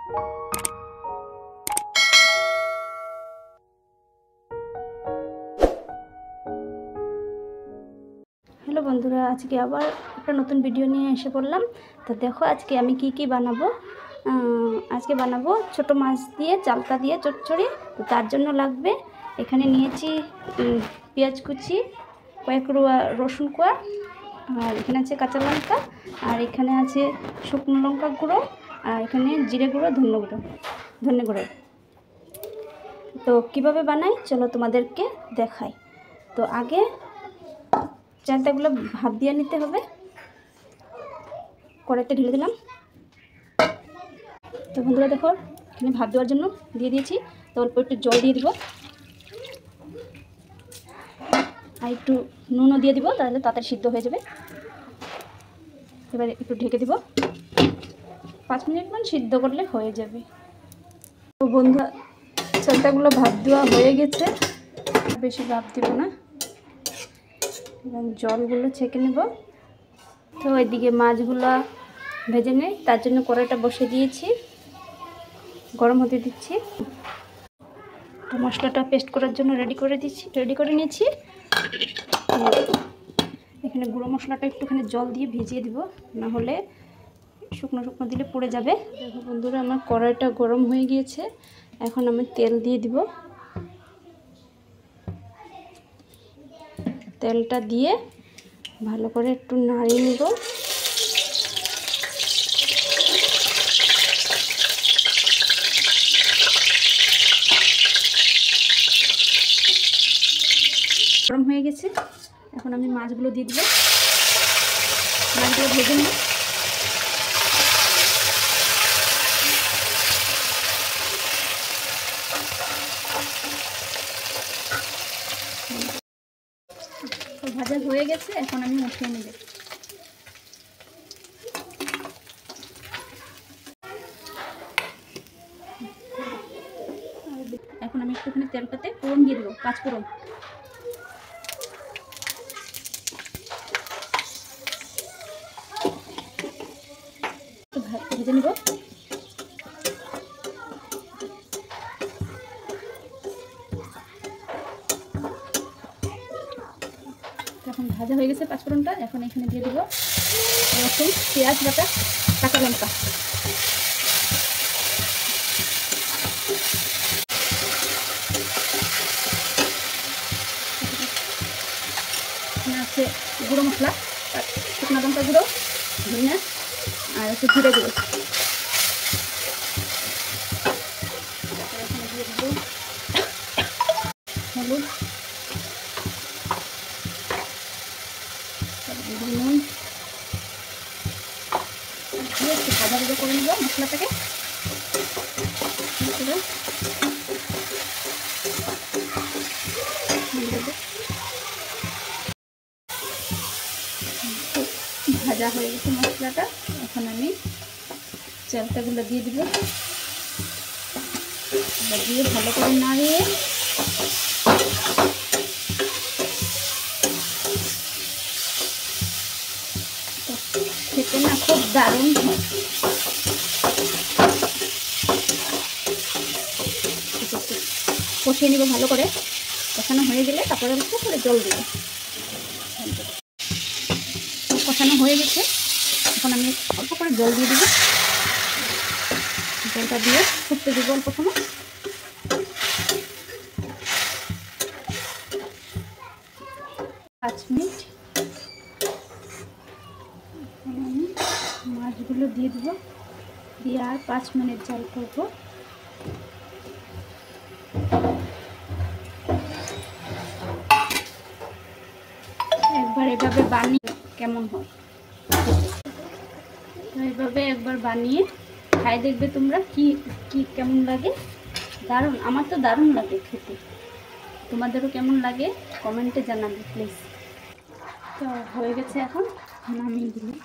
Hello বন্ধুরা, আজকে আবার একটা নতুন ভিডিও নিয়ে এসে পড়লাম। তো দেখো আজকে আমি কি বানাবো। আজকে বানাবো ছোট মাছ দিয়ে চালতা দিয়ে চচ্চড়ি। তো তার জন্য লাগবে, এখানে নিয়েছি পেঁয়াজ কুচি, কয়েক রুয়া রসুন কোয়া, আর এখানে আছে কাঁচা লঙ্কা, আর এখানে আছে শুকনো লঙ্কা গুঁড়ো, আর এখানে জিরে গুঁড়ো, ধনে গুঁড়ো। তো কিভাবে বানাই চলো তোমাদেরকে দেখাই। তো আগে চালটাগুলো ভাপ দিয়ে নিতে হবে। কড়াইতে ঢেলে দিলাম। তো বন্ধুরা দেখো, এখানে ভাপ দেওয়ার জন্য দিয়ে দিয়েছি। তো অল্প একটু জল দিয়ে দিব, আর একটু নুনও দিয়ে দিব, তাহলে তাড়াতাড়ি সিদ্ধ হয়ে যাবে। এবারে একটু ঢেকে দিব, 5 মিনিট মান সিদ্ধ করলে হয়ে যাবে। তো বন্ধুরা, চালটাগুলো ভাপ দেওয়া হয়ে গেছে, বেশি ভাপ দিব না, এবং জলগুলো ছেঁকে নেব। তো এদিকে মাছগুলো ভেজে নেই, তার জন্য কড়াইটা বসে দিয়েছি, গরম হতে দিচ্ছি। তো মশলাটা পেস্ট করার জন্য রেডি করে নিয়েছি। এখানে গুঁড়ো মশলাটা একটুখানি জল দিয়ে ভিজিয়ে দিব, না হলে শুকনো শুকনো দিলে পড়ে যাবে। দেখো বন্ধুরা, আমার কড়াইটা গরম হয়ে গিয়েছে। এখন আমি তেল দিয়ে দিব। তেলটা দিয়ে ভালো করে একটু নাড়িয়ে নেব। গরম হয়ে গেছে, এখন আমি মাছগুলো দিয়ে দেবো। মাছগুলো ভেজে নেব। ভাজা হয়ে গেছে, এখন আমি উঠিয়ে নেব। এখন আমি একটুখানি তেলটাতে ফোড়ন দিয়ে দেবো, 5 ফোড়ন। ভেজে নেব। এখন ভাজা হয়ে গেছে 5 ফোড়নটা। এখন এখানে দিয়ে দেবো রসুন, পেঁয়াজ বাটা, কাঁচা লঙ্কা। এখানে আছে গুঁড়ো মশলা, শুকনো লঙ্কা গুঁড়ো, ধনিয়া, আর হচ্ছে জিরে গুঁড়ো। এখানে দিয়ে দেবো হলুদ, নুন দিয়ে একটু ভাজা ভাজা করে নেব মশলাটাকে। ভাজা হয়ে গেছে মশলাটা, এখন আমি চালটাগুলো দিয়ে দিব। দিয়ে ভালো করে নাড়িয়ে খেতে না খুব দারুণ হয়। কষিয়ে নিব ভালো করে। কষানো হয়ে গেলে তারপরে অল্প করে জল দিব। কষানো হয়ে গেছে, এখন আমি অল্প করে জল দিয়ে দিব। জলটা দিয়ে ফুটতে দেবো অল্প সময়। পাঁচ মিনিট আমি মাছগুলো দিয়ে দেবো, দিয়ে আর 5 মিনিট জাল করবো। একবার এভাবে বানিয়ে কেমন হয়, এইভাবে একবার বানিয়ে খাই দেখবে তোমরা কি কেমন লাগে। দারুণ, আমার তো দারুণ লাগে খেতে। তোমাদেরও কেমন লাগে কমেন্টে জানাবে প্লিজ। তো হয়ে গেছে, এখন নামিয়ে দিলাম।